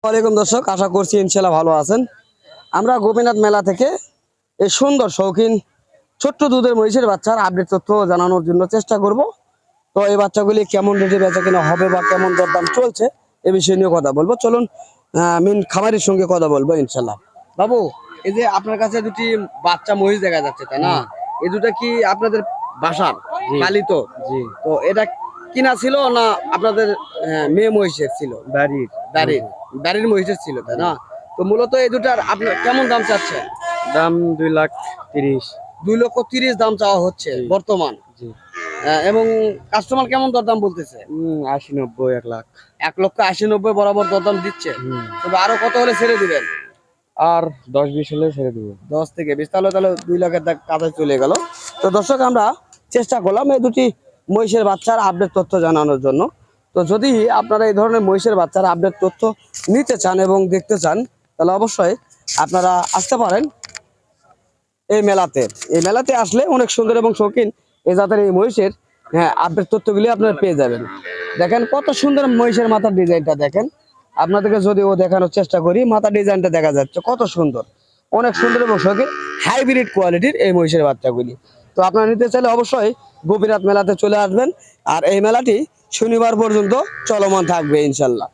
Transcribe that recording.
ওয়ালাইকুম দর্শক, আশা করছি ইনশাআল্লাহ ভালো আছেন। আমরা গোপীনাথ মেলা থেকে এই সুন্দর শৌখিন ছোট্ট দুধের মহিষের বাচ্চার আপডেট তথ্য জানানোর জন্য চেষ্টা করব। তো এই বাচ্চাগুলি কেমন রেটে বেচা কিনা হবে বা কেমন দরদাম চলছে এ বিষয়ে নিয়ে কথা বলবো। চলুন মিন খামারির সঙ্গে কথা বলবো ইনশাআল্লাহ। বাবু, এই যে আপনার কাছে দুটি বাচ্চা মহিষ দেখা যাচ্ছে, তাই না? এই দুটা কি আপনাদের বাসার পালিত? জি, তো এটা কিনা ছিল না আপনাদের মেয়ে মহিষের ছিল? বাড়ির বাড়ির বাড়ির মহিষের ছিল, তাই না? তো মূলত এই দুটার আপনি কেমন দাম চাচ্ছেন? দাম 2,30,000। 2,30,000 দাম চাওয়া হচ্ছে জি। বর্তমান। জি, এবং কাস্টমার কেমন দরদাম বলতেছে? 80-90, 1,00,000। 1,80,90 বরাবর দরদাম দিচ্ছে। তবে আরো কত হলে ছেড়ে দিবেন? আর 10-20 হলে ছেড়ে দেবো। 10 থেকে 20, তাহলে 2 লাখের কাছায় চলে গেল। তো দর্শক, আমরা চেষ্টা করলাম এই দুটি মহিষের বাচ্চার আপডেট তথ্য জানানোর জন্য। তো যদি আপনারা এই ধরনের মহিষের বাচ্চার আপডেট তথ্য নিতে চান এবং দেখতে চান, তাহলে অবশ্যই আপনারা আসতে পারেন এই মেলাতে। এই মেলাতে আসলে অনেক সুন্দর এবং শৌখিন এই জাতের এই মহিষের আপডেট তথ্যগুলি আপনারা পেয়ে যাবেন। দেখেন কত সুন্দর মহিষের মাথার ডিজাইনটা, দেখেন আপনাদেরকে যদিও দেখানোর চেষ্টা করি। মাথার ডিজাইনটা দেখা যাচ্ছে কত সুন্দর, অনেক সুন্দর এবং শৌখিন হাইব্রিড কোয়ালিটির এই মহিষের বাচ্চাগুলি। তো আপনারা নিতে চাইলে অবশ্যই গোপীনাথ মেলাতে চলে আসবেন। আর এই মেলাটি শনিবার পর্যন্ত চলমান থাকবে ইনশাল্লাহ।